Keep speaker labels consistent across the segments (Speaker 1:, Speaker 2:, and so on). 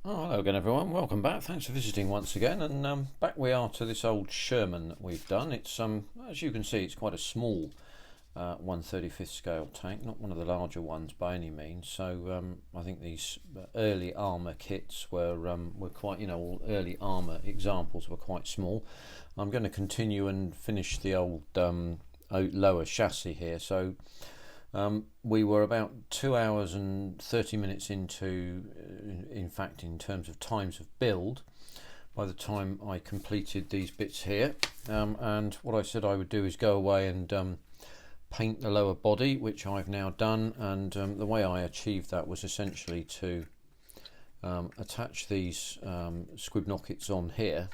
Speaker 1: Oh, hello again, everyone. Welcome back. Thanks for visiting once again. And back we are to this old Sherman that we've done. It's as you can see, it's quite a small 1/35th scale tank, not one of the larger ones by any means. So I think these early armour kits were quite, all early armour examples were quite small. I'm going to continue and finish the old lower chassis here. So we were about 2 hours and 30 minutes into, in fact, in terms of times of build, by the time I completed these bits here. And what I said I would do is go away and paint the lower body, which I've now done. And the way I achieved that was essentially to attach these squib knockets on here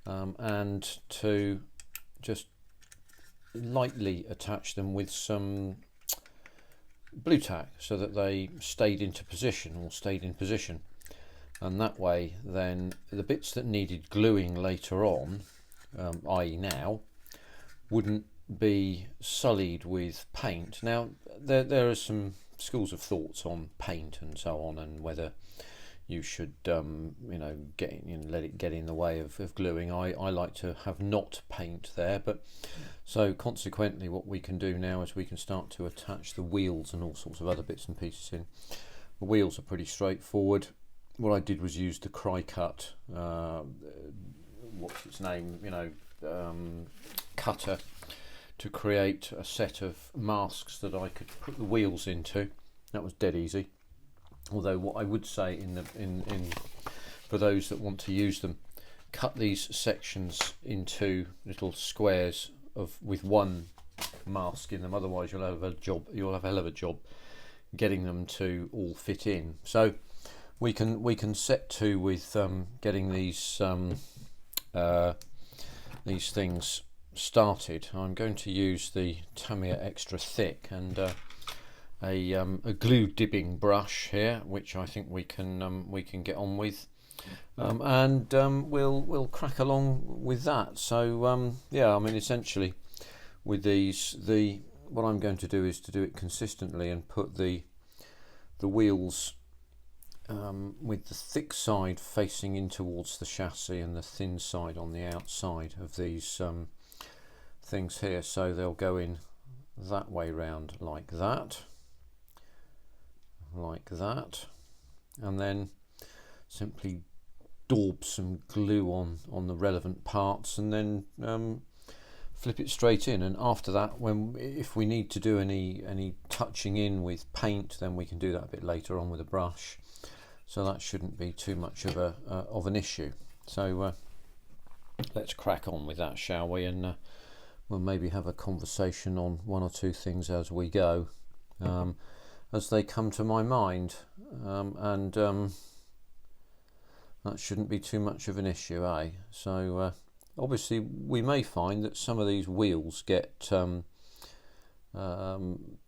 Speaker 1: and to just lightly attach them with some blue tack so that they stayed in position, and that way then the bits that needed gluing later on, i.e. now, wouldn't be sullied with paint. Now there are some schools of thoughts on paint and so on, and whether you should let it get in the way of gluing. I like to have not paint there, but so consequently what we can do now is we can start to attach the wheels and all sorts of other bits and pieces in. The wheels are pretty straightforward. What I did was use the Cry-Cut what's its name, cutter, to create a set of masks that I could put the wheels into. That was dead easy. Although what I would say for those that want to use them, cut these sections into little squares with one mask in them. Otherwise, you'll have a hell of a job getting them to all fit in. So we can set to with getting these things started. I'm going to use the Tamiya Extra Thick and a glue dipping brush here, which I think we can get on with, and we'll crack along with that. So yeah, I mean, essentially with these, what I'm going to do is to do it consistently and put the wheels with the thick side facing in towards the chassis and the thin side on the outside of these things here. So they'll go in that way round, like that, and then simply daub some glue on the relevant parts, and then flip it straight in. And after that, if we need to do any touching in with paint, then we can do that a bit later on with a brush. So that shouldn't be too much of an issue. So let's crack on with that, shall we? And we'll maybe have a conversation on one or two things as we go, as they come to my mind, and that shouldn't be too much of an issue, eh? So obviously we may find that some of these wheels get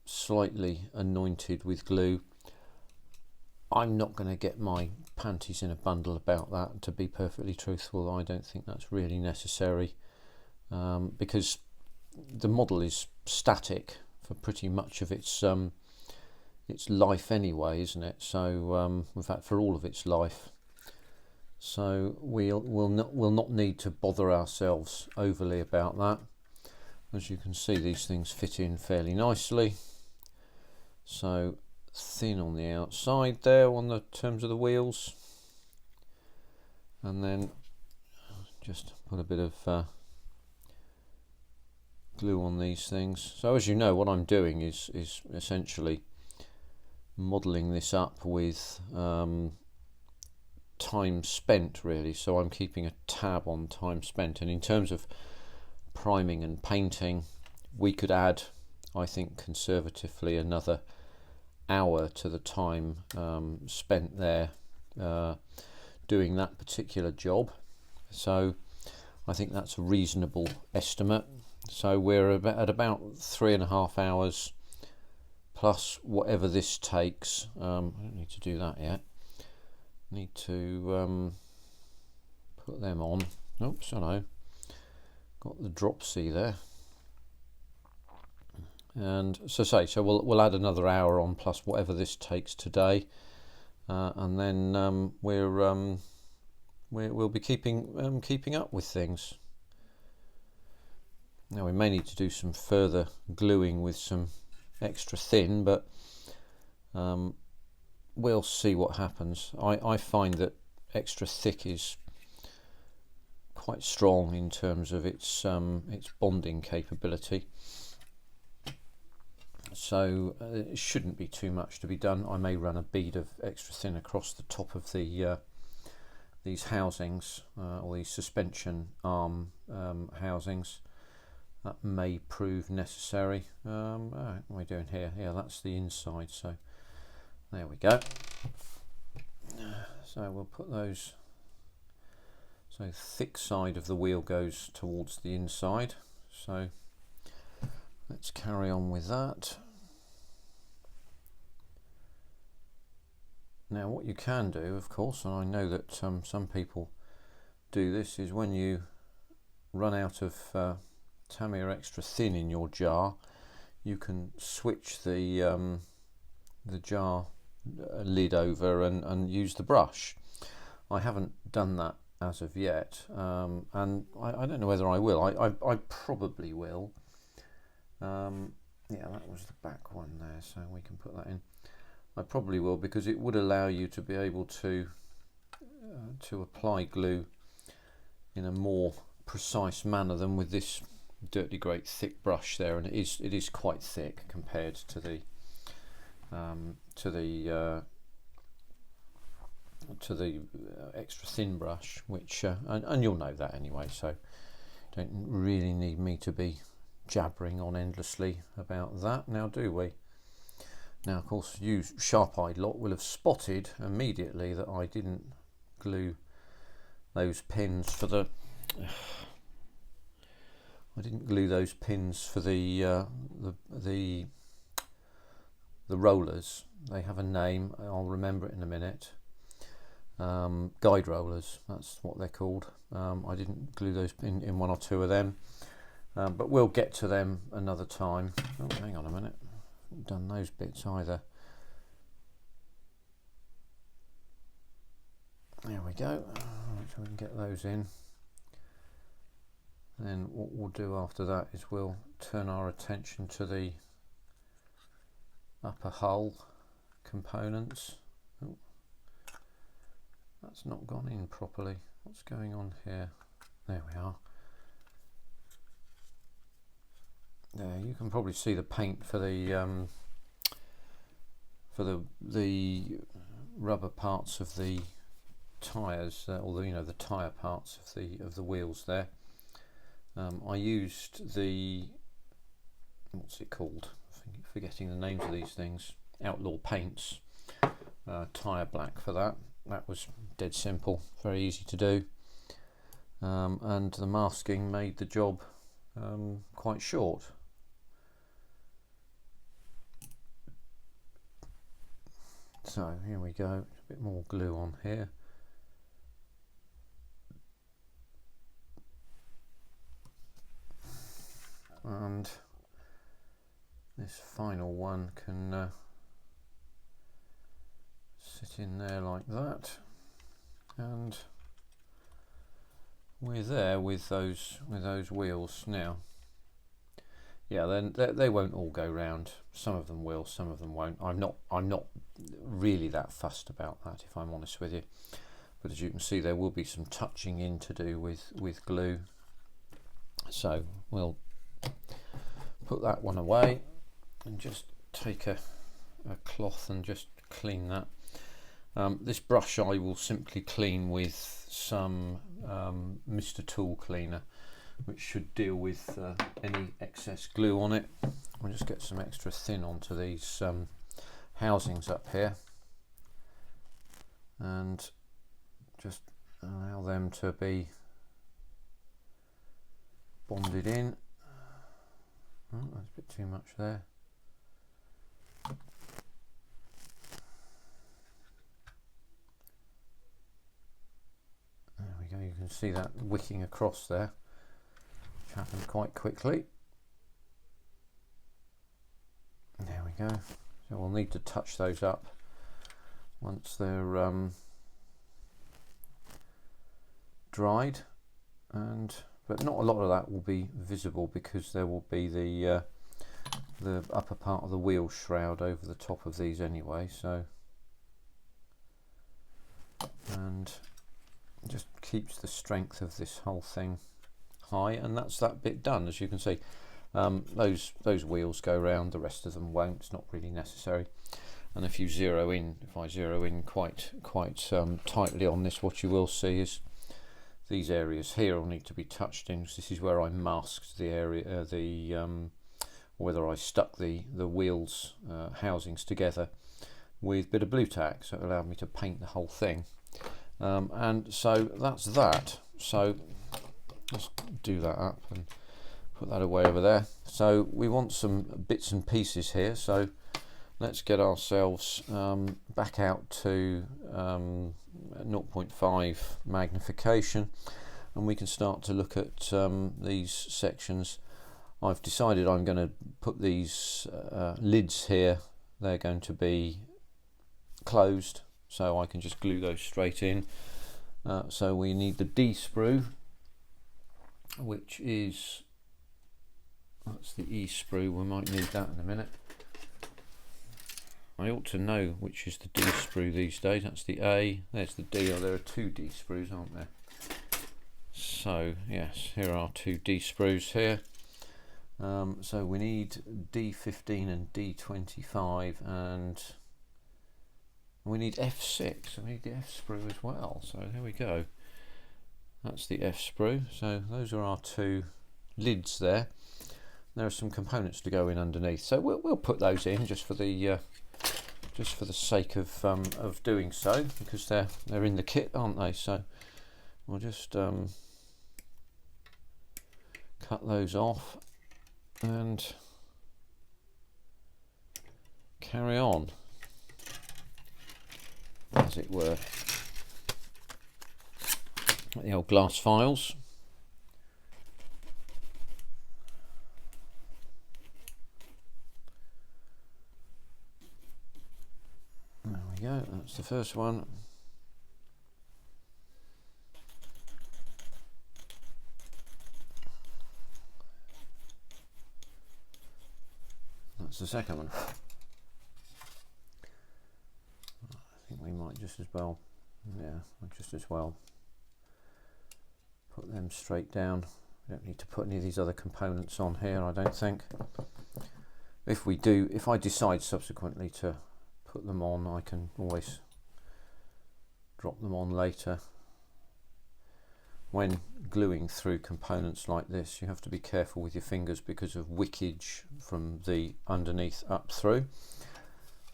Speaker 1: slightly anointed with glue. I'm not going to get my panties in a bundle about that, to be perfectly truthful. I don't think that's really necessary, because the model is static for pretty much of its life anyway, isn't it? So in fact, for all of its life. So we'll not need to bother ourselves overly about that. As you can see, these things fit in fairly nicely. So thin on the outside there on the terms of the wheels, and then just put a bit of glue on these things. So as you know, what I'm doing is essentially modelling this up with time spent, really. So I'm keeping a tab on time spent, and in terms of priming and painting, we could add, I think conservatively, another hour to the time spent there doing that particular job. So I think that's a reasonable estimate. So we're at about 3.5 hours plus whatever this takes. I don't need to do that yet. Need to put them on. Oops, I know. Got the drop C there. And so we'll add another hour on plus whatever this takes today, and then we'll be keeping up with things. Now we may need to do some further gluing with some extra thin, but we'll see what happens. I find that extra thick is quite strong in terms of its bonding capability, so it shouldn't be too much to be done. I may run a bead of extra thin across the top of the these housings, or these suspension arm housings. That may prove necessary. What are we doing here? Yeah, that's the inside, so there we go. So we'll put those, so thick side of the wheel goes towards the inside, so let's carry on with that. Now what you can do, of course, and I know that some people do this, is when you run out of Tamiya extra thin in your jar, you can switch the jar lid over and use the brush. I haven't done that as of yet, and I don't know whether I will. I probably will. Yeah, that was the back one there, so we can put that in. I probably will, because it would allow you to be able to apply glue in a more precise manner than with this dirty great thick brush there, and it is quite thick compared to the extra thin brush, which and you'll know that anyway, so don't really need me to be jabbering on endlessly about that now, do we? Now, of course, you sharp-eyed lot will have spotted immediately that I didn't glue those pins for the the rollers. They have a name, I'll remember it in a minute. Guide rollers, that's what they're called. I didn't glue those in one or two of them, but we'll get to them another time. Oh, hang on a minute, I haven't done those bits either. There we go. Right, so we can get those in. Then what we'll do after that is we'll turn our attention to the upper hull components. Oh, that's not gone in properly. What's going on here? There we are. There, you can probably see the paint for the rubber parts of the tyres, or the tyre parts of the wheels there. I used the, what's it called? Forgetting the names of these things. Outlaw Paints tyre black for that. That was dead simple, very easy to do, and the masking made the job quite short. So here we go, a bit more glue on here. And this final one can sit in there like that, and we're there with those wheels now. Yeah, then they won't all go round. Some of them will, some of them won't. I'm not really that fussed about that, if I'm honest with you. But as you can see, there will be some touching in to do with glue. So we'll put that one away and just take a cloth and just clean that. This brush I will simply clean with some Mr. Tool Cleaner, which should deal with any excess glue on it. We'll just get some extra thin onto these housings up here and just allow them to be bonded in. Oh, that's a bit too much there. There we go, you can see that wicking across there, which happened quite quickly. There we go. So we'll need to touch those up once they're dried, but not a lot of that will be visible because there will be the upper part of the wheel shroud over the top of these anyway, so, and just keeps the strength of this whole thing high. And that's that bit done. As you can see, those wheels go round, the rest of them won't. It's not really necessary. And if I zero in quite tightly on this, what you will see is these areas here will need to be touched in. This is where I masked the area, whether I stuck the wheels housings together with a bit of blue tack, so it allowed me to paint the whole thing. And so that's that. So let's do that up and put that away over there. So we want some bits and pieces here, so let's get ourselves back out to 0.5 magnification, and we can start to look at these sections. I've decided I'm going to put these lids here. They're going to be closed, so I can just glue those straight in. So we need the D sprue, which is, that's the E sprue. We might need that in a minute. I ought to know which is the D sprue these days. That's the A, there's the D. Oh, there are two D sprues, aren't there? So yes, here are two D sprues here. So we need D15 and D25, and we need F6. We need the F sprue as well. So there we go. That's the F sprue. So those are our two lids there. There are some components to go in underneath, so we'll put those in just for the sake of doing so, because they're in the kit, aren't they? So we'll just cut those off and carry on, as it were. The old glass files. There we go, that's the first one. That's the second one. I think we might just as well, put them straight down. We don't need to put any of these other components on here, I don't think. If we do, if I decide subsequently to put them on, I can always drop them on later. When gluing through components like this, you have to be careful with your fingers because of wickage from the underneath up through.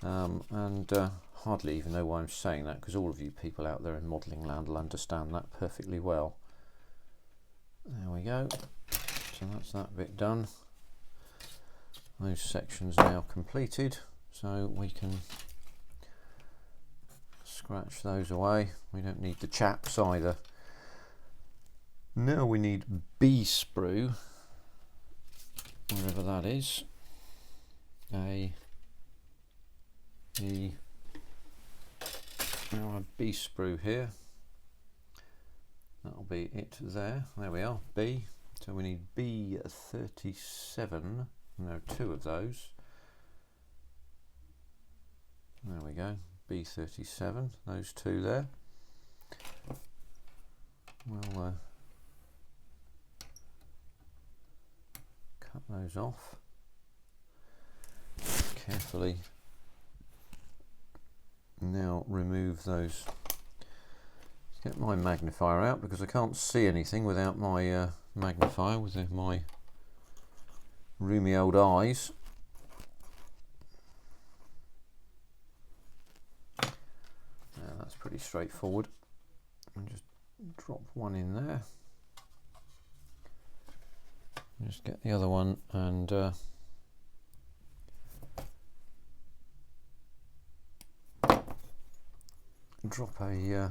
Speaker 1: Hardly even know why I'm saying that, because all of you people out there in modelling land will understand that perfectly well. There we go. So that's that bit done. Those sections now completed, so we can scratch those away. We don't need the chaps either. Now we need B sprue, wherever that is. A, E. Now a B sprue here. That'll be it there. There we are, B. So we need B37, and there are two of those. There we go, B37, those two there. We'll cut those off carefully. Now remove those. Get my magnifier out, because I can't see anything without my magnifier with my roomy old eyes. Yeah, that's pretty straightforward. And just drop one in there. Just get the other one and drop a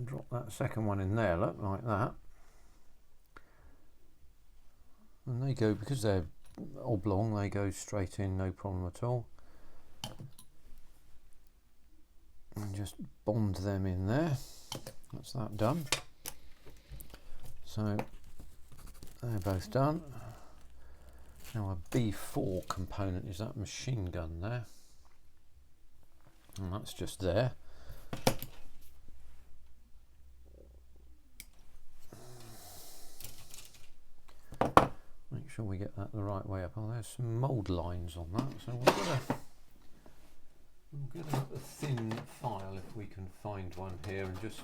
Speaker 1: drop that second one in there, look, like that. and they go, because they're oblong, they go straight in, no problem at all. And just bond them in there. That's that done. So they're both done. Now a B4 component is that machine gun there, and that's just there. Make sure we get that the right way up. Oh, there's some mould lines on that, so we'll get a thin file if we can find one here, and just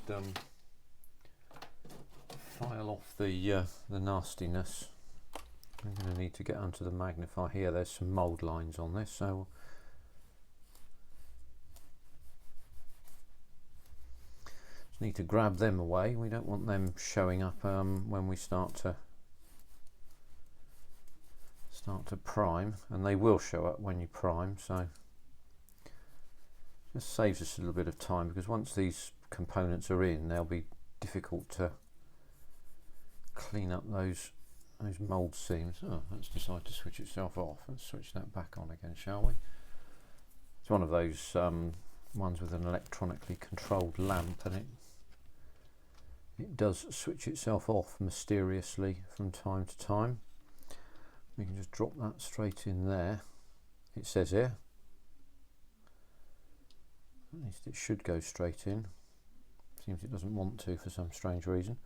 Speaker 1: file off the nastiness. I'm going to need to get onto the magnifier here. There's some mould lines on this, so just need to grab them away. We don't want them showing up when we start to prime, and they will show up when you prime, so just saves us a little bit of time, because once these components are in, they'll be difficult to clean up those mould seams. Oh, let's decide to switch itself off. Let's switch that back on again, shall we? It's one of those ones with an electronically controlled lamp, and it does switch itself off mysteriously from time to time. We can just drop that straight in there. It says here, at least it should go straight in. Seems it doesn't want to for some strange reason.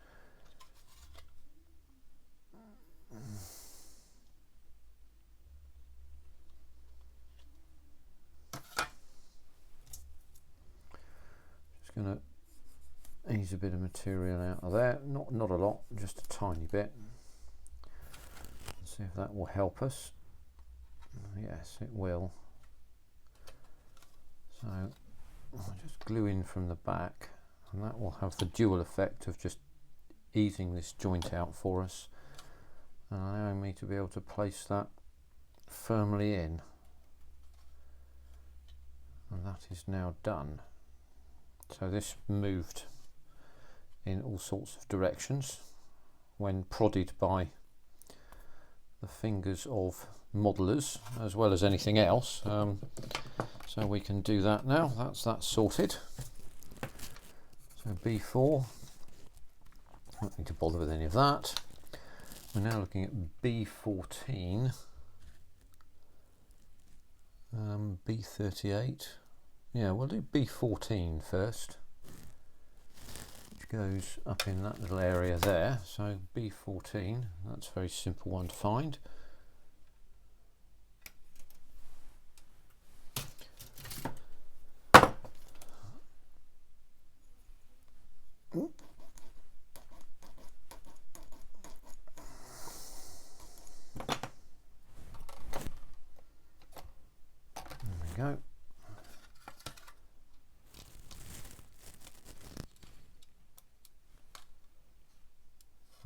Speaker 1: Just going to ease a bit of material out of there. Not a lot, just a tiny bit. See if that will help us. Yes, it will. So I'll just glue in from the back, and that will have the dual effect of just easing this joint out for us and allowing me to be able to place that firmly in. And that is now done. So this moved in all sorts of directions when prodded by the fingers of modelers as well as anything else, so we can do that now. That's that sorted. So B4, don't need to bother with any of that. We're now looking at B14, B38. Yeah, we'll do B14 first, which goes up in that little area there. So B14, that's a very simple one to find. Go.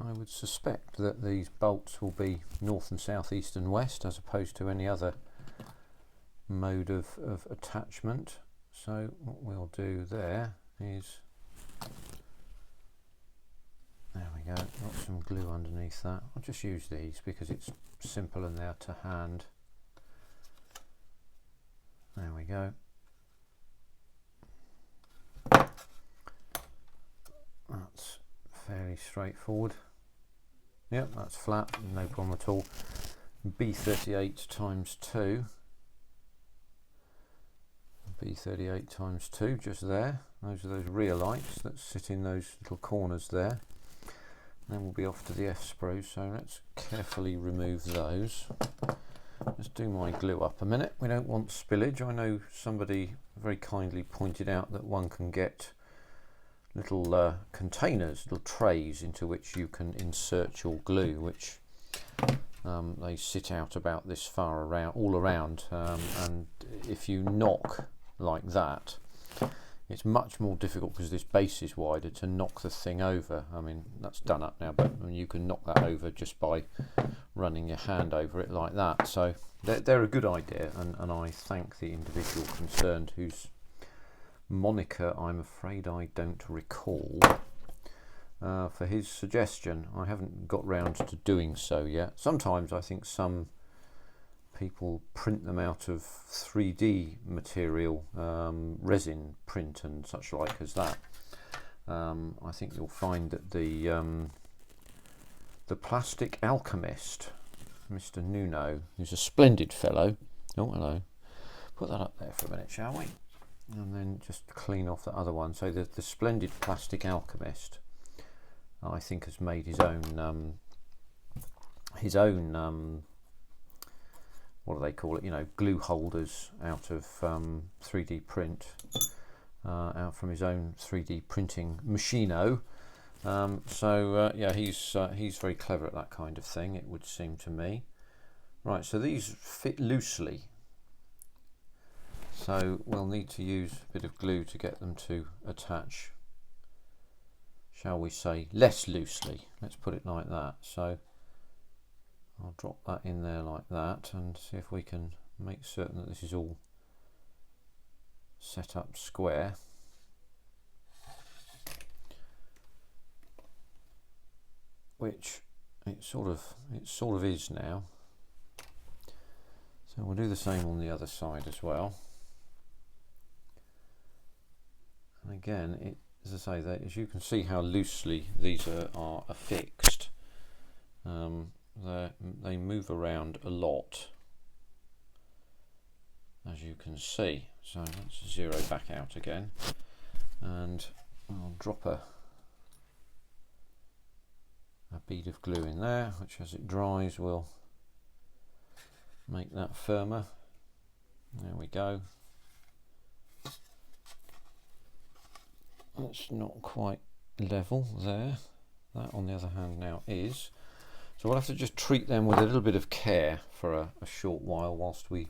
Speaker 1: I would suspect that these bolts will be north and south, east and west, as opposed to any other mode of attachment. So what we'll do there is, there we go, got some glue underneath that. I'll just use these because it's simple and they're to hand. There we go. That's fairly straightforward. Yep, that's flat, no problem at all. B38 times 2. B38 times 2, just there. Those are those rear lights that sit in those little corners there. Then we'll be off to the F-sprues, so let's carefully remove those. Let's do my glue up a minute. We don't want spillage. I know somebody very kindly pointed out that one can get little containers, little trays into which you can insert your glue, which they sit out about this far around, all around, and if you knock like that, it's much more difficult because this base is wider to knock the thing over. I mean, that's done up now, but you can knock that over just by running your hand over it like that. So they're a good idea, and I thank the individual concerned, whose moniker I'm afraid I don't recall. for his suggestion. I haven't got round to doing so yet. Sometimes I think some people print them out of 3D material, resin print and such like as that. I think you'll find that the Plastic Alchemist, Mr. Nuno, who's a splendid fellow. Oh, hello. Put that up there for a minute, shall we? And then just clean off the other one. So the splendid Plastic Alchemist, I think, has made his own what do they call it? You know, glue holders out of 3D print, out from his own 3D printing machino. Yeah, he's very clever at that kind of thing, it would seem to me. Right, so these fit loosely. So we'll need to use a bit of glue to get them to attach, shall we say, less loosely. Let's put it like that. So I'll drop that in there like that and see if we can make certain that this is all set up square. Which it sort of is now. So we'll do the same on the other side as well. And again, as I say, as you can see how loosely these are affixed. They move around a lot, as you can see. So let's zero back out again, and I'll drop a bead of glue in there, which as it dries will make that firmer. There we go. That's not quite level there. That, on the other hand, now is. So we'll have to just treat them with a little bit of care for a short while whilst we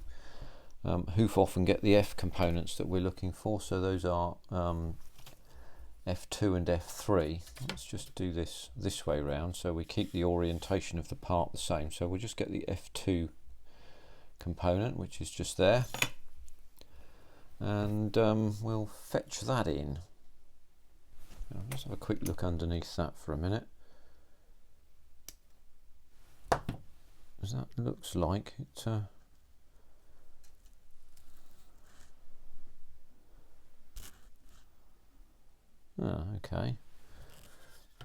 Speaker 1: hoof off and get the F components that we're looking for. So those are F2 and F3. Let's just do this way round so we keep the orientation of the part the same. So we'll just get the F2 component, which is just there, and we'll fetch that in. Let's have a quick look underneath that for a minute. As that looks like it okay.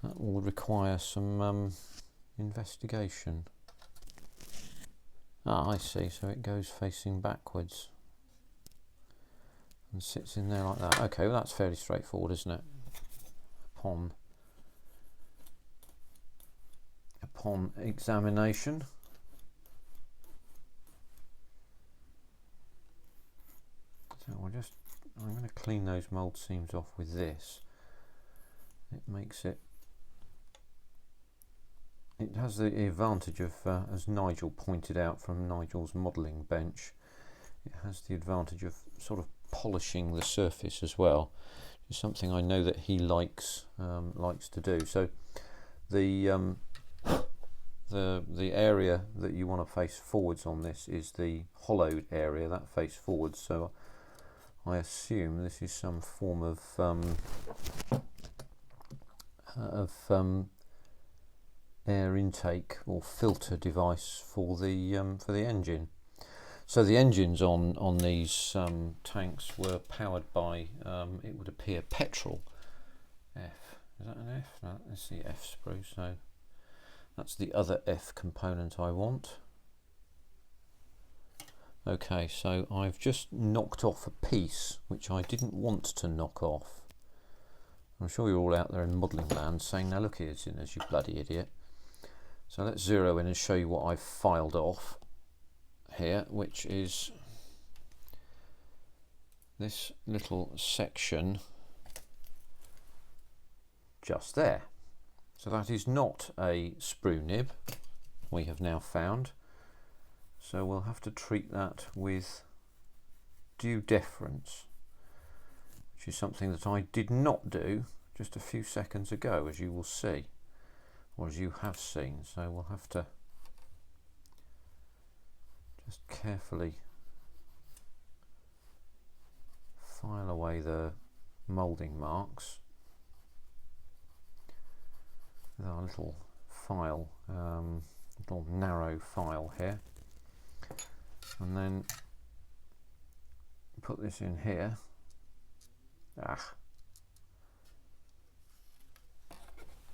Speaker 1: That will require some investigation. I see, so it goes facing backwards and sits in there like that. Okay, well that's fairly straightforward, isn't it? Upon examination. So I'm going to clean those mould seams off with this. It makes it has the advantage of, as Nigel pointed out from Nigel's modelling bench, it has the advantage of sort of polishing the surface as well. It's something I know that he likes to do. So the area that you want to face forwards on this is the hollowed area that face forwards. So I assume this is some form of air intake or filter device for the engine. So the engines on these tanks were powered by, it would appear, petrol. F, is that an F? No, that's the F sprue, so that's the other F component I want. Okay, so I've just knocked off a piece which I didn't want to knock off. I'm sure you're all out there in modelling land saying, now look here, Sinners, you bloody idiot. So let's zero in and show you what I've filed off here, which is this little section just there. So that is not a sprue nib, we have now found. So we'll have to treat that with due deference, which is something that I did not do just a few seconds ago, as you will see, or as you have seen. So we'll have to just carefully file away the moulding marks. with our little file, little narrow file here, and then put this in here.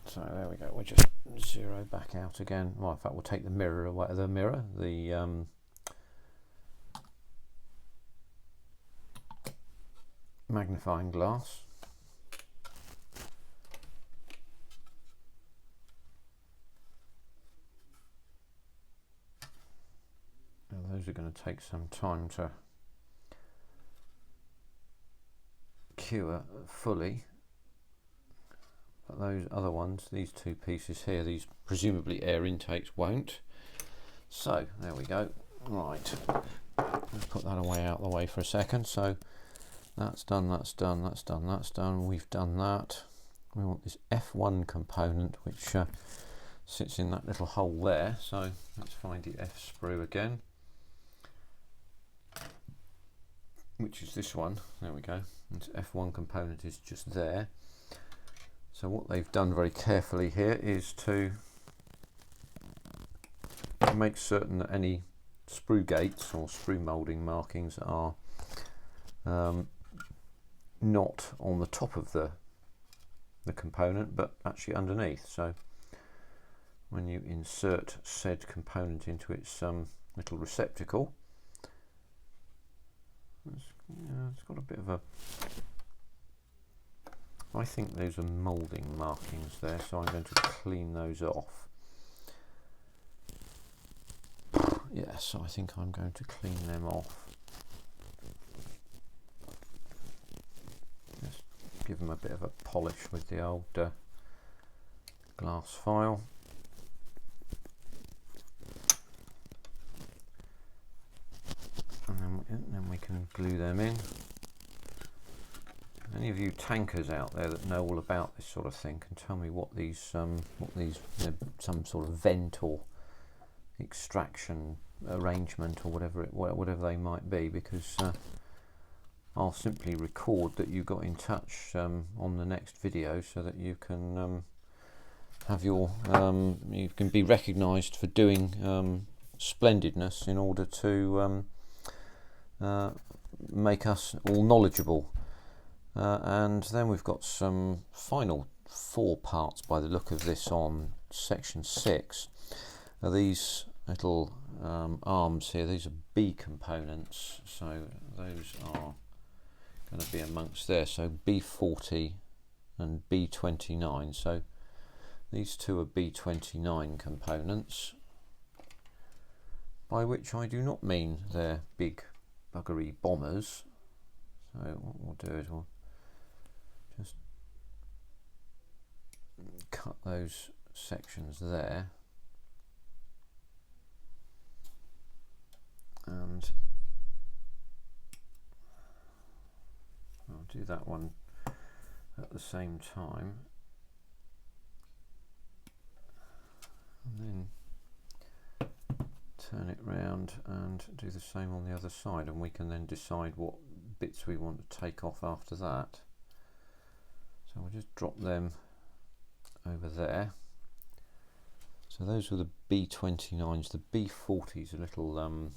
Speaker 1: So there we go. We'll just zero back out again. Well, in fact, we'll take the mirror away. The magnifying glass. Now those are going to take some time to cure fully, but those other ones, these two pieces here, these presumably air intakes, won't. So there we go. Right, let's put that away out of the way for a second. So that's done, that's done, that's done, that's done. We've done that. We want this F1 component, which sits in that little hole there. So let's find the F sprue again, which is this one. There we go. This F1 component is just there. So what they've done very carefully here is to make certain that any sprue gates or sprue moulding markings are not on the top of the component, but actually underneath. So when you insert said component into its little receptacle, it's got a bit of a, I think those are moulding markings there, so I'm going to clean those off. Yeah, so I think I'm going to clean them off. Just give them a bit of a polish with the old glass file. And then we can glue them in. Any of you tankers out there that know all about this sort of thing can tell me what these some sort of vent or extraction arrangement or whatever they might be, because I'll simply record that you got in touch on the next video, so that you can have your you can be recognised for doing splendidness in order to make us all knowledgeable. And then we've got some final 4 parts by the look of this on section 6. Now these little arms here, these are B components, so those are going to be amongst there. So B40 and B29. So these two are B29 components, by which I do not mean they're big buggery bombers. So what we'll do is we'll just cut those sections there, and I'll do that one at the same time, and then turn it round and do the same on the other side, and we can then decide what bits we want to take off after that. So we'll just drop them over there. So those were the B29s. The B40s are little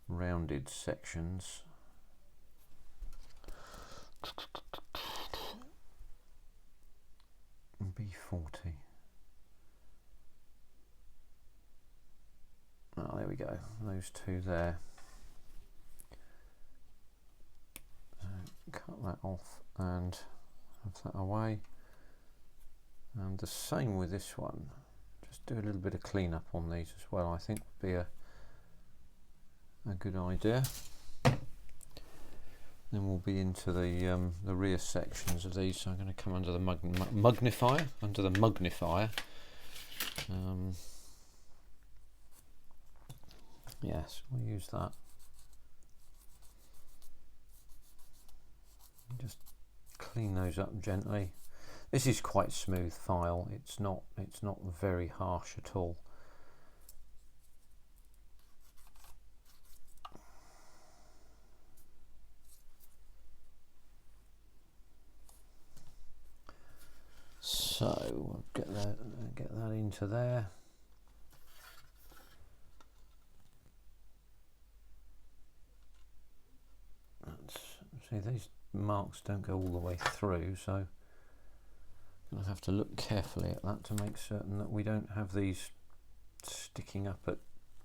Speaker 1: rounded sections. B40. Oh, there we go. Those two there. Cut that off and have that away, and the same with this one. Just do a little bit of cleanup on these as well, I think would be a good idea. Then we'll be into the rear sections of these. So I'm going to come under the magnifier, yes, we'll use that. Just clean those up gently. This is quite smooth file. It's not very harsh at all. So I'll get that into there. See, these marks don't go all the way through, so I'll have to look carefully at that to make certain that we don't have these sticking up at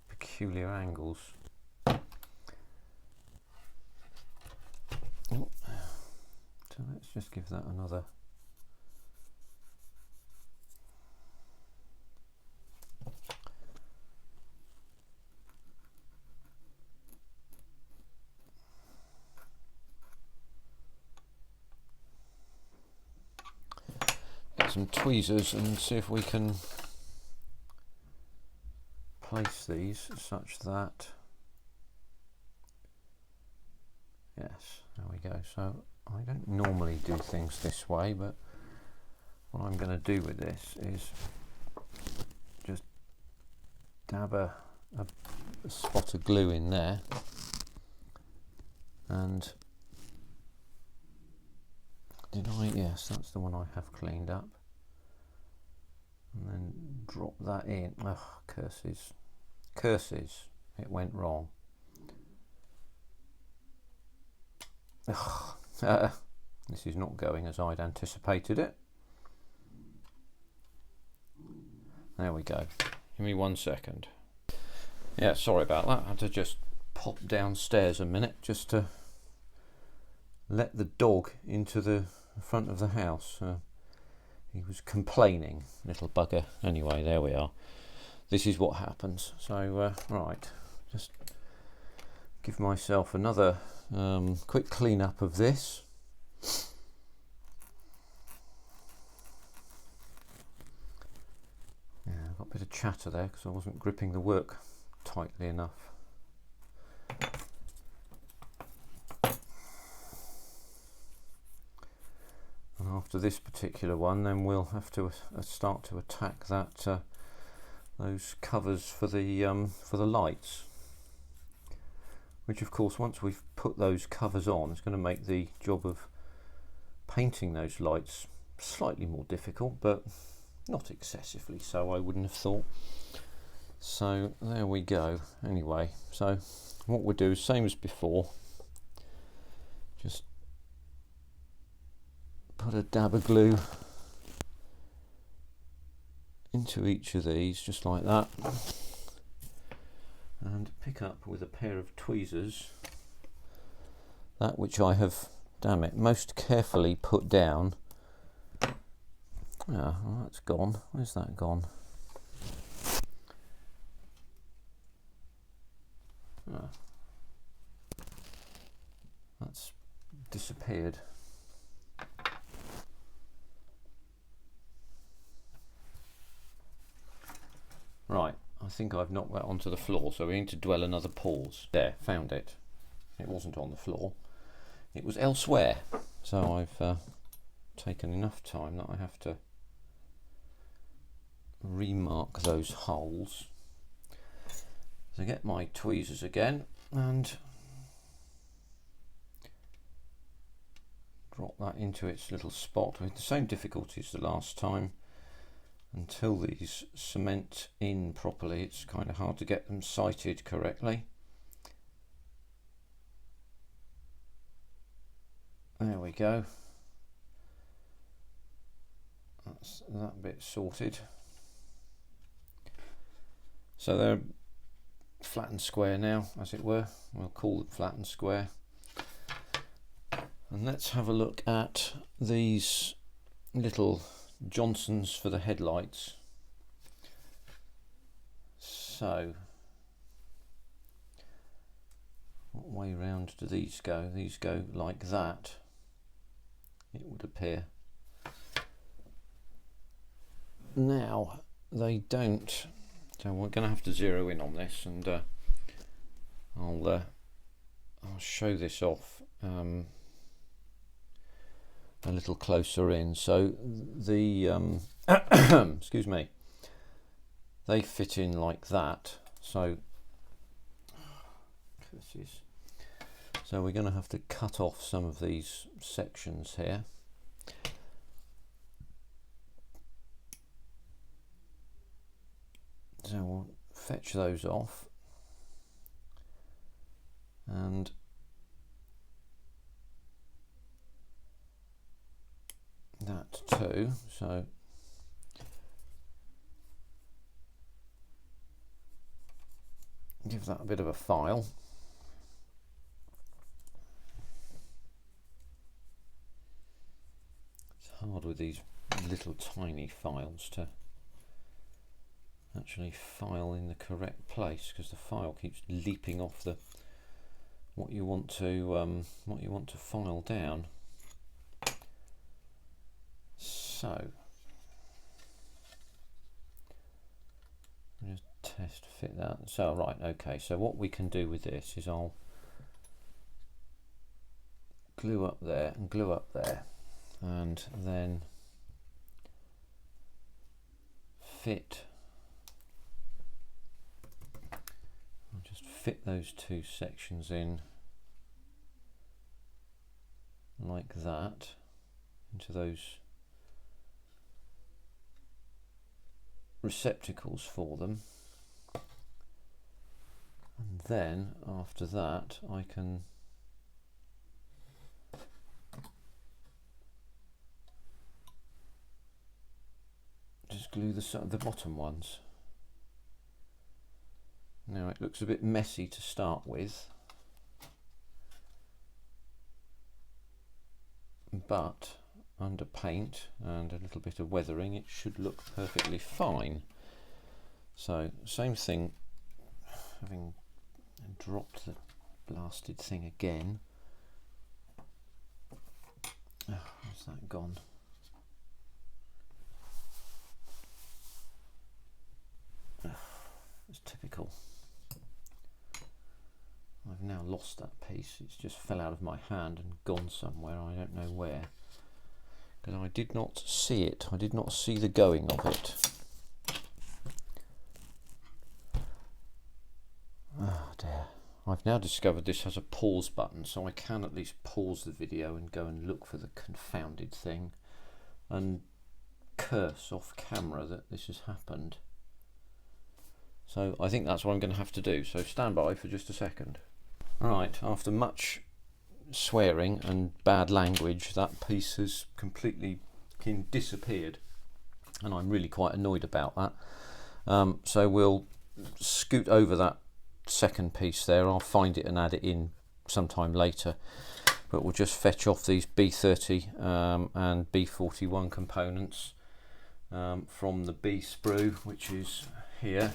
Speaker 1: peculiar angles. Oh. So let's just give that another. Get some tweezers and see if we can place these such that, yes, there we go. So I don't normally do things this way, but what I'm going to do with this is just dab a spot of glue in there, and yes, that's the one I have cleaned up, and then drop that in. Ugh, curses, it went wrong. Ugh, this is not going as I'd anticipated it. There we go. Give me 1 second. Yeah, sorry about that. I had to just pop downstairs a minute just to let the dog into the front of the house. He was complaining, little bugger. Anyway, there we are. This is what happens. So, right, just give myself another quick clean up of this. Yeah, I got a bit of chatter there because I wasn't gripping the work tightly enough. And after this particular one, then we'll have to start to attack that those covers for the lights. Which, of course, once we've put those covers on, it's going to make the job of painting those lights slightly more difficult, but not excessively so, I wouldn't have thought. So there we go. Anyway, so what we'll do is same as before. Just put a dab of glue into each of these, just like that. And pick up with a pair of tweezers that which I have, damn it, most carefully put down. Ah, well, that's gone. Where's that gone? Ah, that's disappeared. Right. I think I've knocked that onto the floor, so we need to dwell another pause. There, found it. It wasn't on the floor. It was elsewhere. So I've taken enough time that I have to remark those holes. So get my tweezers again and drop that into its little spot with the same difficulty as the last time. Until these cement in properly, it's kind of hard to get them sighted correctly. There we go. That's that bit sorted. So they're flat and square now, as it were. We'll call it flat and square. And let's have a look at these little Johnsons for the headlights. So, what way round do these go? These go like that, it would appear. Now, they don't, so we're going to have to zero in on this, and I'll show this off a little closer in. So the excuse me, they fit in like that. So we're going to have to cut off some of these sections here. So we'll fetch those off, and that too. So give that a bit of a file. It's hard with these little tiny files to actually file in the correct place, because the file keeps leaping off the what you want to file down. So just test fit that. So right, okay, so what we can do with this is I'll glue up there and glue up there, and then fit those two sections in like that into those receptacles for them, and then after that I can just glue the bottom ones. Now it looks a bit messy to start with, but under paint and a little bit of weathering it should look perfectly fine. So same thing, having dropped the blasted thing again. Oh, where's that gone? Oh, it's typical. I've now lost that piece. It's just fell out of my hand and gone somewhere, I don't know where, because I did not see it. I did not see the going of it. Oh dear. I've now discovered this has a pause button, so I can at least pause the video and go and look for the confounded thing and curse off camera that this has happened. So I think that's what I'm going to have to do, so stand by for just a second. Right, after much swearing and bad language, that piece has completely disappeared, and I'm really quite annoyed about that. So we'll scoot over that second piece there. I'll find it and add it in sometime later, but we'll just fetch off these B30 and B41 components from the B sprue, which is here,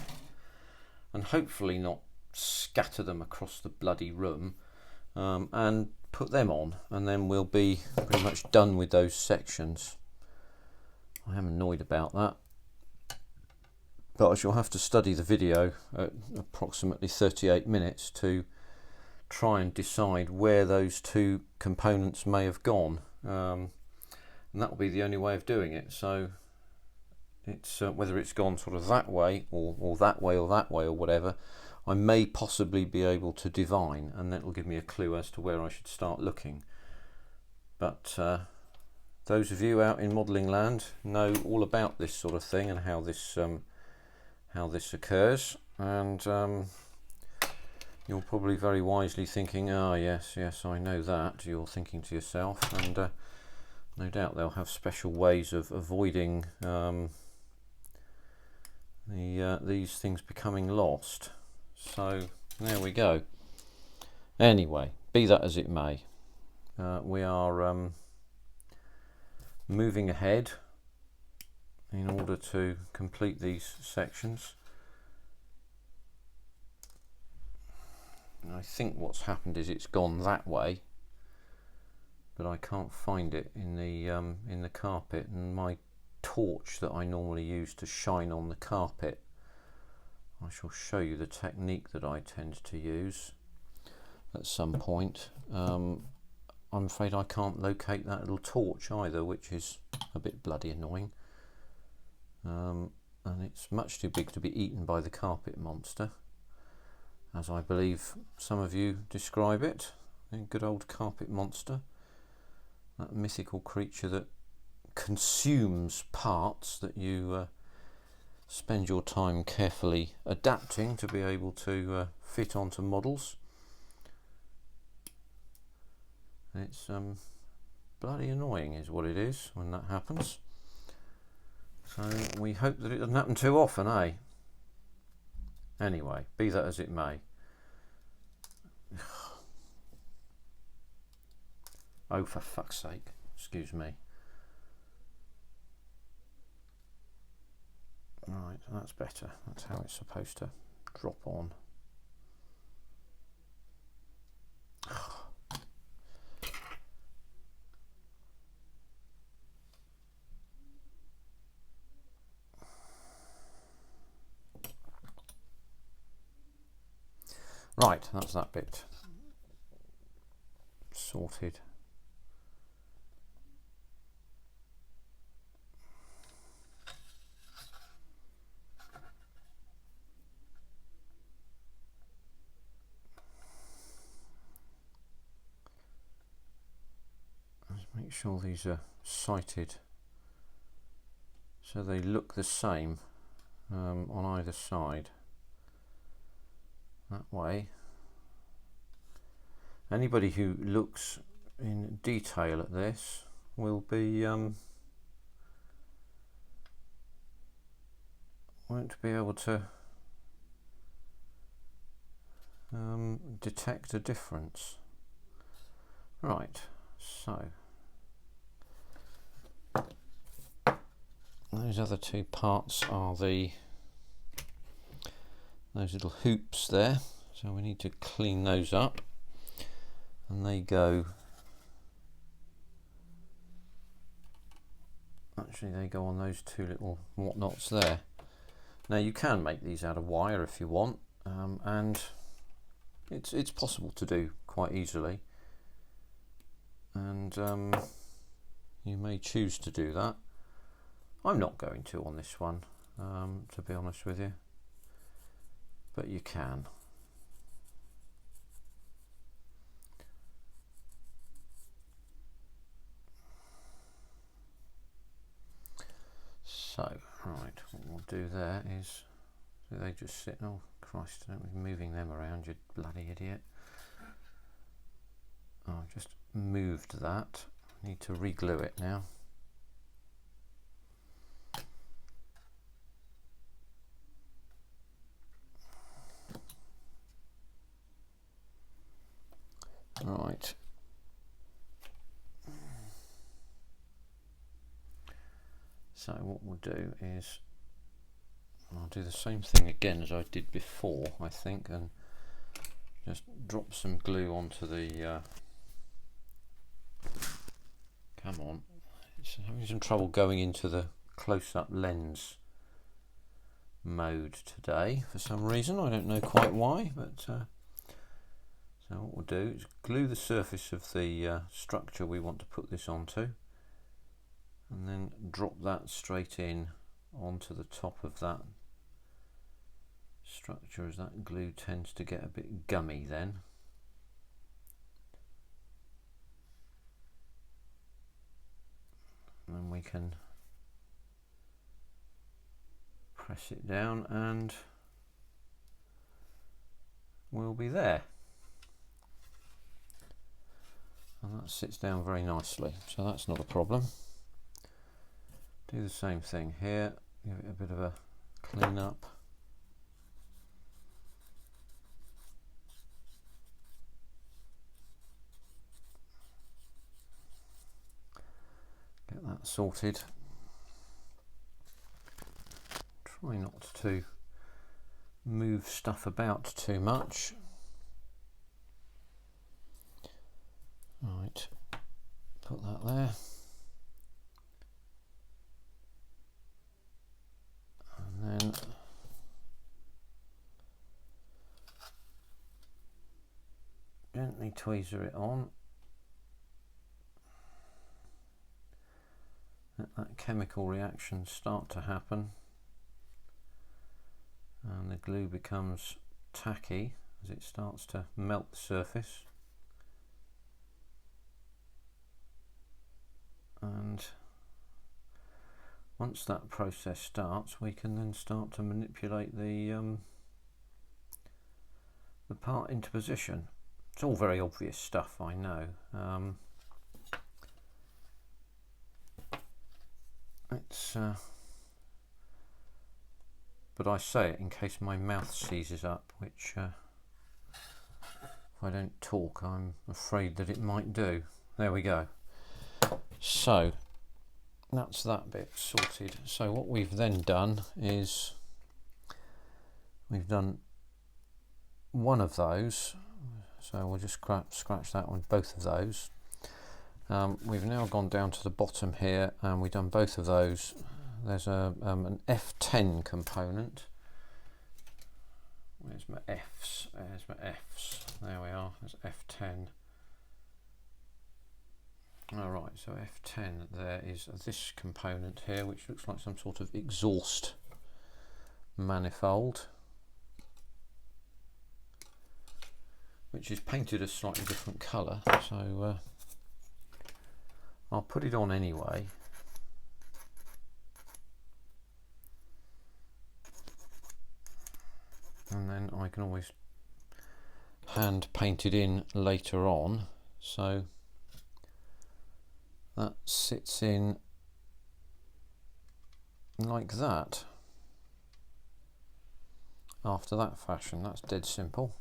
Speaker 1: and hopefully not scatter them across the bloody room, and put them on, and then we'll be pretty much done with those sections. I am annoyed about that, but I shall have to study the video at approximately 38 minutes to try and decide where those two components may have gone, and that will be the only way of doing it. So it's whether it's gone sort of that way or that way or that way or whatever, I may possibly be able to divine, and that will give me a clue as to where I should start looking. But those of you out in modelling land know all about this sort of thing and how this occurs, and you're probably very wisely thinking, "Ah, yes, I know that." You're thinking to yourself, and no doubt they'll have special ways of avoiding these things becoming lost. So there we go. Anyway, be that as it may, we are moving ahead in order to complete these sections. And I think what's happened is it's gone that way, but I can't find it in the carpet, and my torch that I normally use to shine on the carpet, I shall show you the technique that I tend to use at some point. I'm afraid I can't locate that little torch either, which is a bit bloody annoying, and it's much too big to be eaten by the carpet monster, as I believe some of you describe it. A good old carpet monster, that mythical creature that consumes parts that you spend your time carefully adapting to be able to fit onto models. It's bloody annoying is what it is when that happens. So we hope that it doesn't happen too often, eh? Anyway, be that as it may. Oh, for fuck's sake, excuse me. Right, that's better. That's how it's supposed to drop on. Right, that's that bit sorted. Let's make sure these are sighted so they look the same on either side. That way, anybody who looks in detail at this will be won't be able to detect a difference. Right, so those other two parts are those little hoops there, so we need to clean those up, and they go, actually they go on those two little whatnots there. Now you can make these out of wire if you want, and it's possible to do quite easily, and you may choose to do that. I'm not going to on this one, to be honest with you, but you can. So, right, what we'll do there is, they just sit, oh Christ, don't be moving them around, you bloody idiot. Oh, I've just moved that, I need to re-glue it now. Right. So what we'll do is, I'll do the same thing again as I did before, I think, and just drop some glue onto the, come on, it's having some trouble going into the close-up lens mode today for some reason, I don't know quite why, but so what we'll do is glue the surface of the structure we want to put this onto, and then drop that straight in onto the top of that structure, as that glue tends to get a bit gummy then. And then we can press it down and we'll be there. And that sits down very nicely, so that's not a problem. Do the same thing here, give it a bit of a clean up. Get that sorted. Try not to move stuff about too much. Right, put that there. And then gently tweezer it on. Let that chemical reaction start to happen, and the glue becomes tacky as it starts to melt the surface. And once that process starts, we can then start to manipulate the part into position. It's all very obvious stuff, I know. But I say it in case my mouth seizes up, which if I don't talk, I'm afraid that it might do. There we go. So that's that bit sorted. So what we've then done is we've done one of those, so we'll just scratch that one, both of those. We've now gone down to the bottom here and we've done both of those. There's an F10 component. Where's my F's? There's my F's. There we are. There's F10. Alright, so F10 there is this component here, which looks like some sort of exhaust manifold, which is painted a slightly different colour, so I'll put it on anyway. And then I can always hand paint it in later on, so that sits in like that. After that fashion, that's dead simple.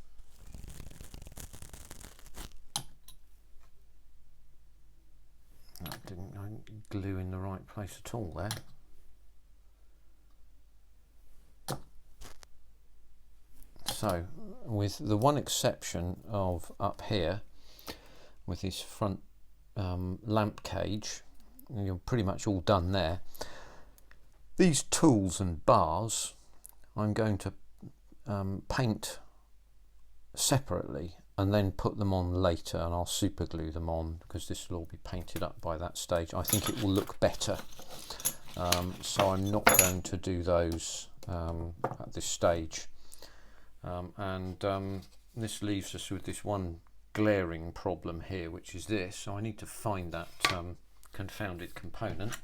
Speaker 1: I didn't glue in the right place at all there. So, with the one exception of up here, with this front lamp cage, you're pretty much all done there. These tools and bars I'm going to paint separately and then put them on later, and I'll super glue them on because this will all be painted up by that stage. I think it will look better, so I'm not going to do those at this stage. This leaves us with this one glaring problem here, which is this. So I need to find that confounded component.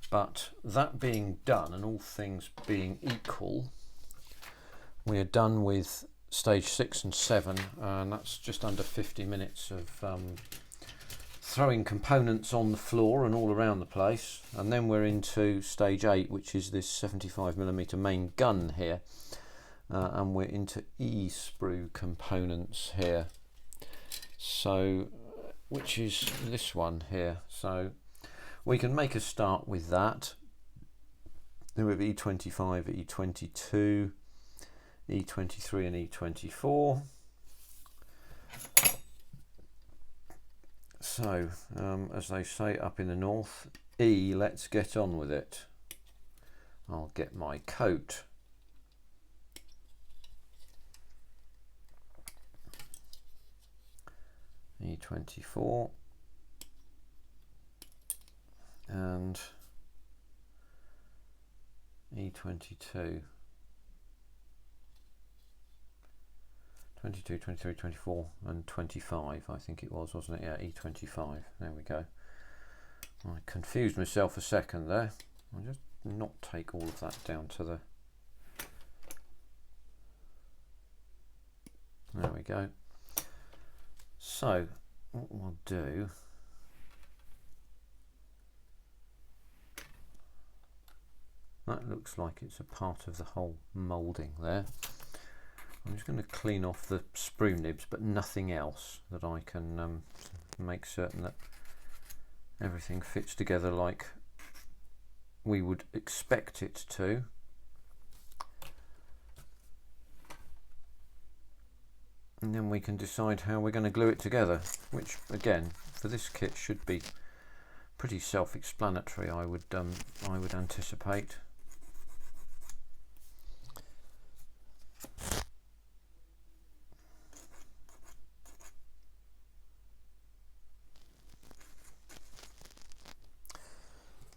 Speaker 1: But that being done, and all things being equal, we are done with stage 6 and 7, and that's just under 50 minutes of throwing components on the floor and all around the place. And then we're into stage 8, which is this 75mm main gun here. And we're into E-sprue components here, so which is this one here. So we can make a start with that. Then we have E25, E22, E23 and E24. So as they say up in the north, E, let's get on with it. I'll get my coat. E24 and E22, 22, 23, 24 and 25 I think it was, wasn't it? Yeah, E25. There we go. I confused myself a second there. I'll just not take all of that down to the... There we go. So what we'll do, that looks like it's a part of the whole moulding there. I'm just going to clean off the sprue nibs, but nothing else, that I can make certain that everything fits together like we would expect it to. And then we can decide how we're going to glue it together, which again for this kit should be pretty self-explanatory, I would anticipate.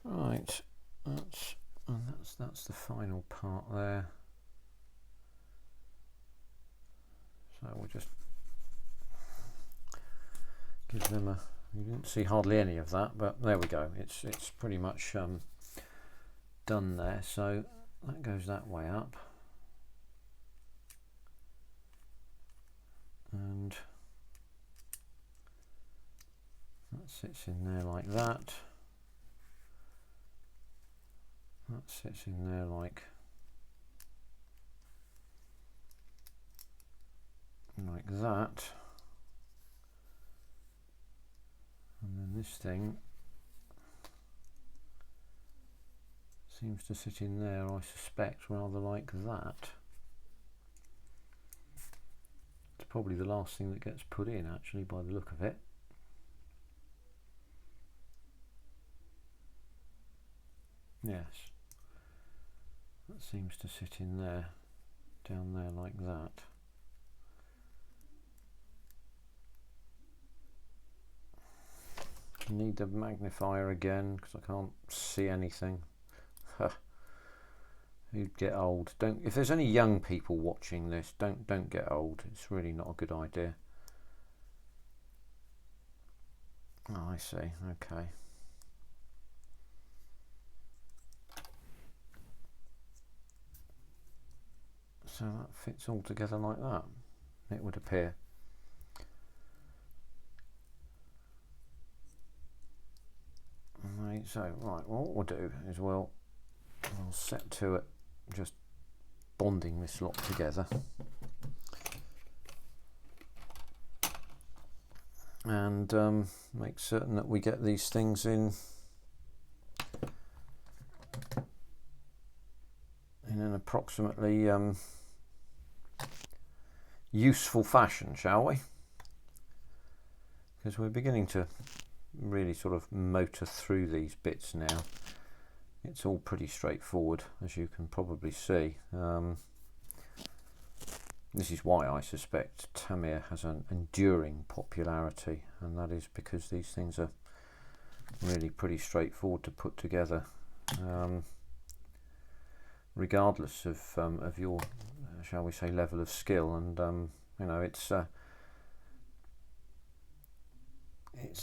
Speaker 1: Right, that's the final part there. So we'll just give them a... You didn't see hardly any of that, but there we go. It's pretty much done there, so that goes that way up, and that sits in there like that. That sits in there like that, and then this thing seems to sit in there, I suspect, rather like that. It's probably the last thing that gets put in, actually, by the look of it. Yes, that seems to sit in there, down there like that. Need the magnifier again because I can't see anything. You'd get old. Don't. If there's any young people watching this, don't get old. It's really not a good idea. Oh, I see. Okay. So that fits all together like that, it would appear. Right, so right, well, what we'll do is we'll set to it just bonding this lot together, and make certain that we get these things in an approximately useful fashion, shall we? Because we're beginning to really sort of motor through these bits now. It's all pretty straightforward, as you can probably see. This is why I suspect Tamiya has an enduring popularity, and that is because these things are really pretty straightforward to put together, regardless of your, shall we say, level of skill. And you know, it's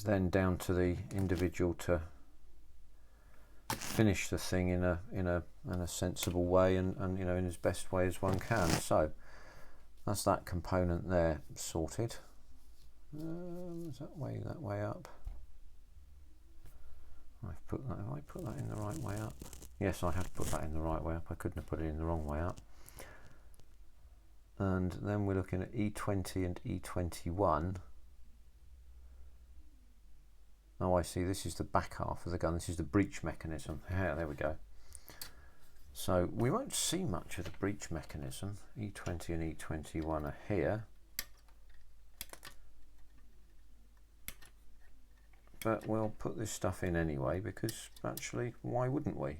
Speaker 1: then down to the individual to finish the thing in a sensible way, and you know, in as best way as one can. So that's that component there sorted. Is that way up? Have I put that in the right way up? Yes, I have put that in the right way up. I couldn't have put it in the wrong way up. And then we're looking at E20 and E21. Oh, I see, this is the back half of the gun. This is the breech mechanism. Yeah, there we go. So we won't see much of the breech mechanism. E20 and E21 are here. But we'll put this stuff in anyway, because actually, why wouldn't we?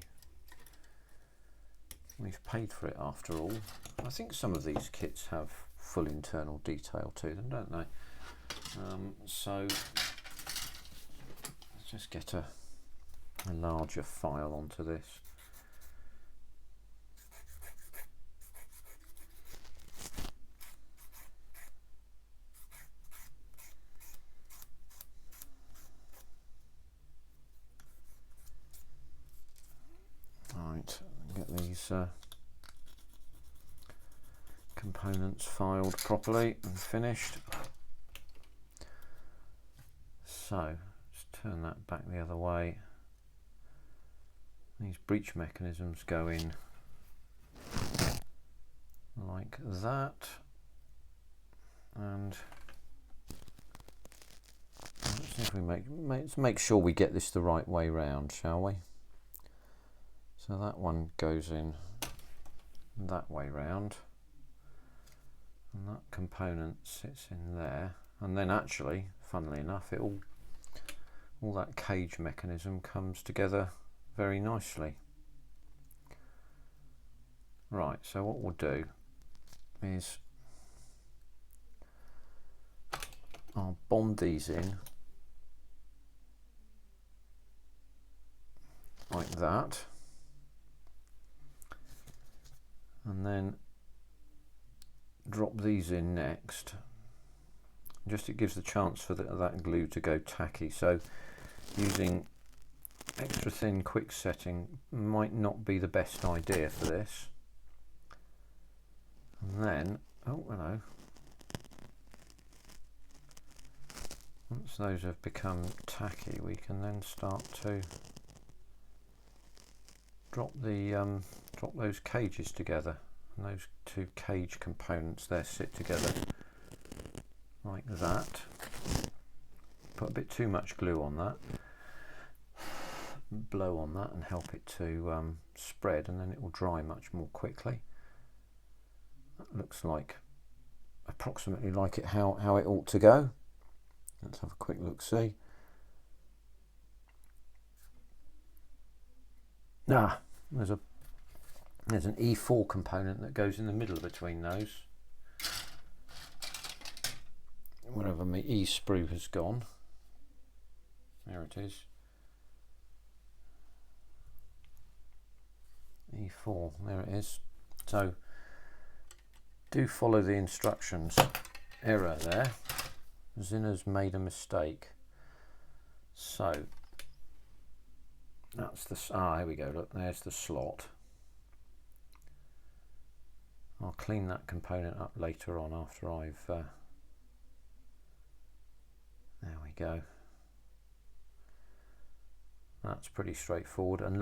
Speaker 1: We've paid for it after all. I think some of these kits have full internal detail to them, don't they? So let's just get a larger file onto this. Right, get these components filed properly and finished. So just turn that back the other way. These breech mechanisms go in like that, and let's see if we let's make sure we get this the right way round, shall we? So that one goes in that way round, and that component sits in there, and then actually, funnily enough, all that cage mechanism comes together very nicely. Right, so what we'll do is I'll bond these in like that, and then drop these in next. Just it gives the chance for that glue to go tacky. So using extra thin quick setting might not be the best idea for this. And then, oh hello, once those have become tacky, we can then start to drop those cages together, and those two cage components there sit together like that. Put a bit too much glue on that, blow on that and help it to spread, and then it will dry much more quickly. That looks like approximately like how it ought to go. Let's have a quick look see. There's an E4 component that goes in the middle between those. Wherever my E sprue has gone, there it is. E4, there it is. So do follow the instructions. Error there. Zinner's made a mistake. So that's the, here we go, look, there's the slot. I'll clean that component up later on after I've there we go. That's pretty straightforward and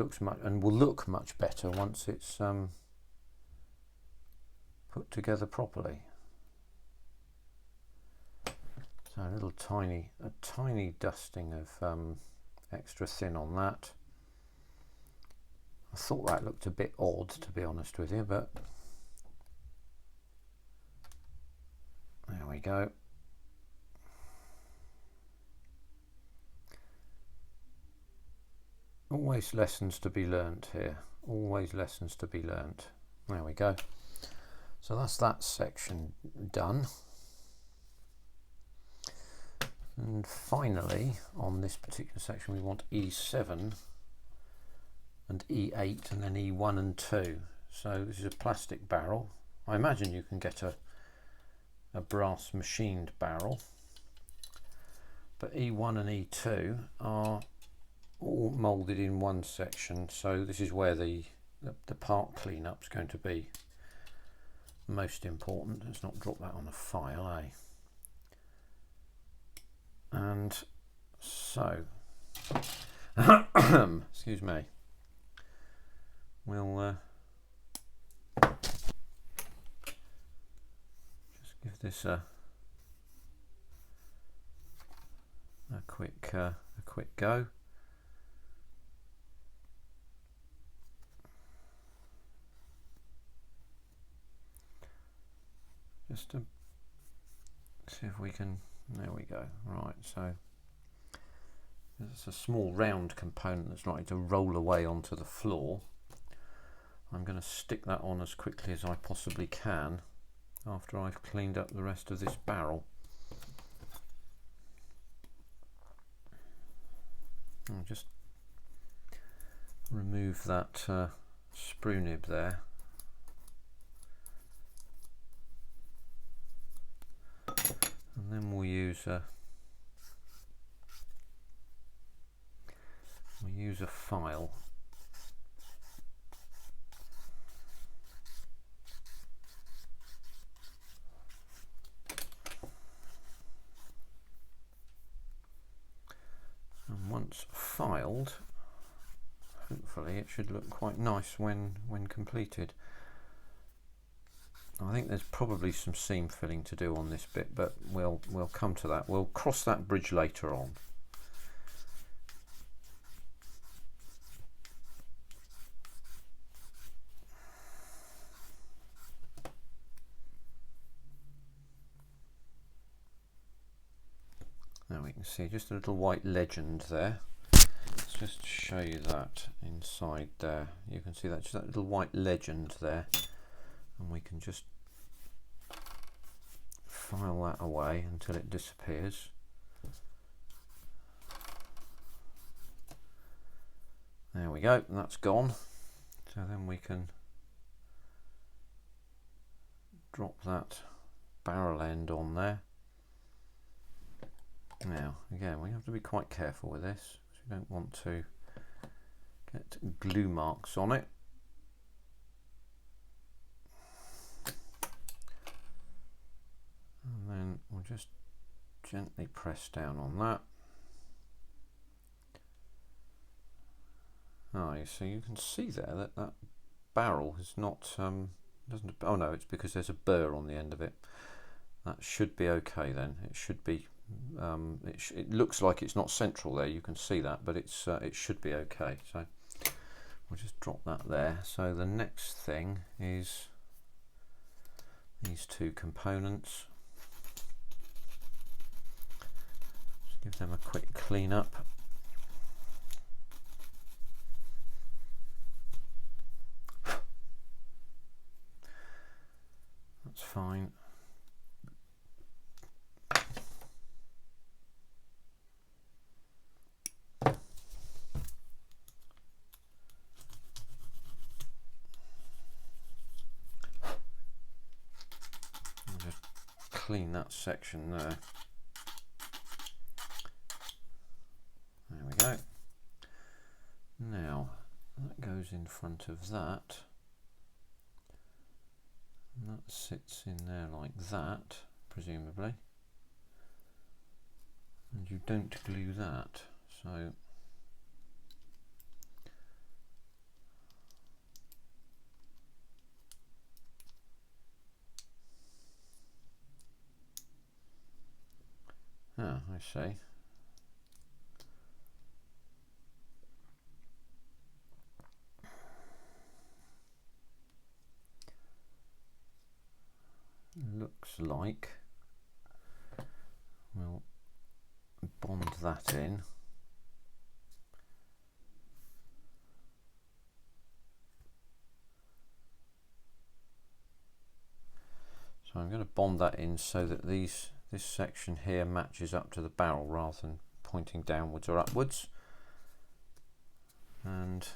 Speaker 1: will look much better once it's put together properly. So a tiny dusting of extra thin on that. I thought that looked a bit odd, to be honest with you, but there we go. Always lessons to be learnt here. Always lessons to be learnt. There we go. So that's that section done. And finally, on this particular section, we want E7 and E8 and then E1 and 2. So this is a plastic barrel. I imagine you can get a brass machined barrel. But E1 and E2 are all moulded in one section. So this is where the part cleanup is going to be most important. Let's not drop that on a file, eh? And so, excuse me, we'll just give this a quick go. Just to see if we can. There we go. Right, so it's a small round component that's likely to roll away onto the floor. I'm going to stick that on as quickly as I possibly can after I've cleaned up the rest of this barrel. I'll just remove that sprue nib there. And then we'll use a file. And once filed, hopefully it should look quite nice when completed. I think there's probably some seam filling to do on this bit, but we'll come to that. We'll cross that bridge later on. Now we can see just a little white legend there. Let's just show you that inside there. You can see that, just that little white legend there. And we can just file that away until it disappears. There we go, and that's gone. So then we can drop that barrel end on there. Now again, we have to be quite careful with this. We don't want to get glue marks on it. And then we'll just gently press down on that. Oh, so you can see there that that barrel is not, doesn't, oh no, it's because there's a burr on the end of it. That should be okay then. It should be, it looks like it's not central there, you can see that, but it's it should be okay. So we'll just drop that there. So the next thing is these two components. Just give them a quick clean up. That's fine. I'll just clean that section there. There we go. Now that goes in front of that. And that sits in there like that, presumably. And you don't glue that, so I see. Looks like we'll bond that in. So I'm going to bond that in so that this section here matches up to the barrel rather than pointing downwards or upwards. And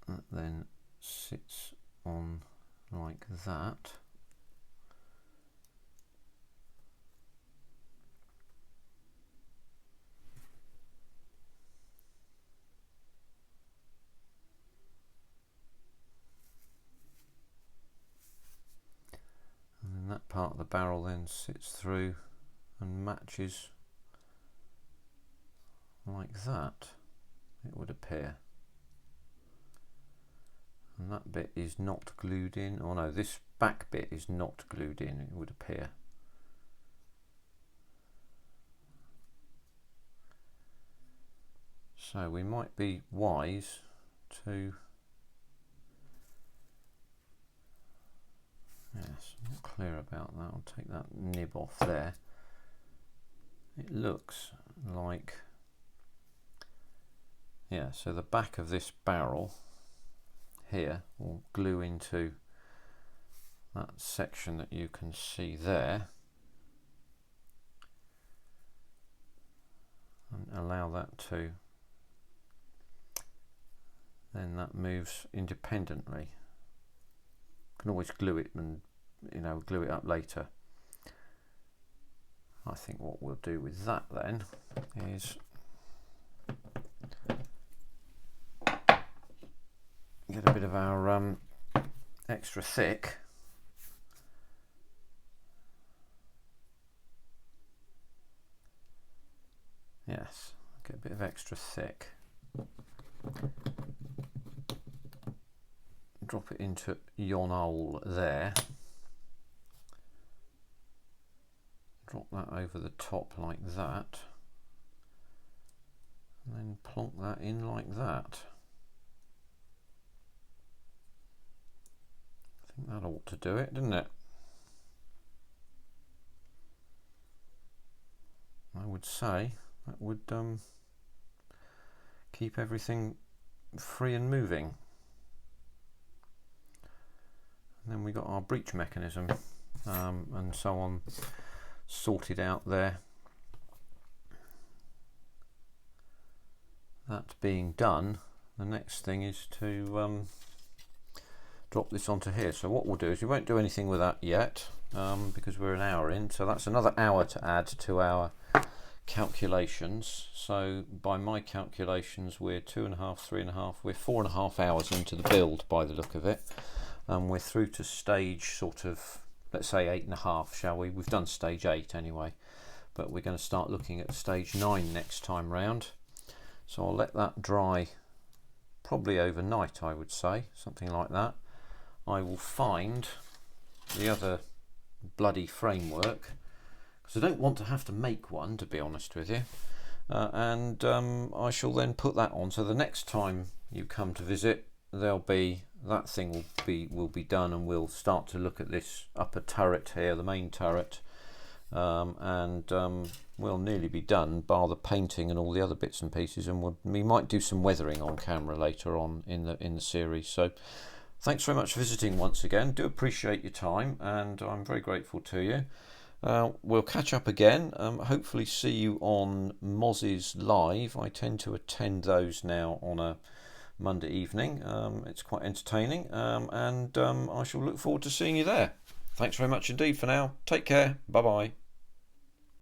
Speaker 1: that then sits on like that. And then that part of the barrel then sits through and matches like that, it would appear. And that bit is not glued in, or no, this back bit is not glued in, it would appear. So we might be wise to, yes, I'm not clear about that, I'll take that nib off there. It looks like, yeah, so the back of this barrel here will glue into that section that you can see there and allow that to, then that moves independently. You can always glue it and, you know, glue it up later. I think what we'll do with that then is get a bit of our extra thick yes, get a bit of extra thick, drop it into yon hole there, drop that over the top like that, and then plonk that in like that. I think that ought to do it, didn't it? I would say that would keep everything free and moving. And then we got our breech mechanism and so on sorted out there. That being done, the next thing is to drop this onto here. So what we'll do is we won't do anything with that yet. because we're an hour in, so that's another hour to add to our calculations. So by my calculations, we're 2.5, 3.5, we're 4.5 hours into the build by the look of it, and we're through to stage sort of, let's say 8.5, shall we? We've done stage 8 anyway, but we're going to start looking at stage 9 next time round. So I'll let that dry probably overnight, I would say, something like that. I will find the other bloody framework, because I don't want to have to make one, to be honest with you, and I shall then put that on, so the next time you come to visit, there'll be, that thing will be done, and we'll start to look at this upper turret here, the main turret, and we'll nearly be done, bar the painting and all the other bits and pieces, and we might do some weathering on camera later on in the series. So thanks very much for visiting once again. Do appreciate your time, and I'm very grateful to you. We'll catch up again, hopefully see you on Moz's Live. I tend to attend those now on a Monday evening. It's quite entertaining, and I shall look forward to seeing you there. Thanks very much indeed for now. Take care. Bye bye.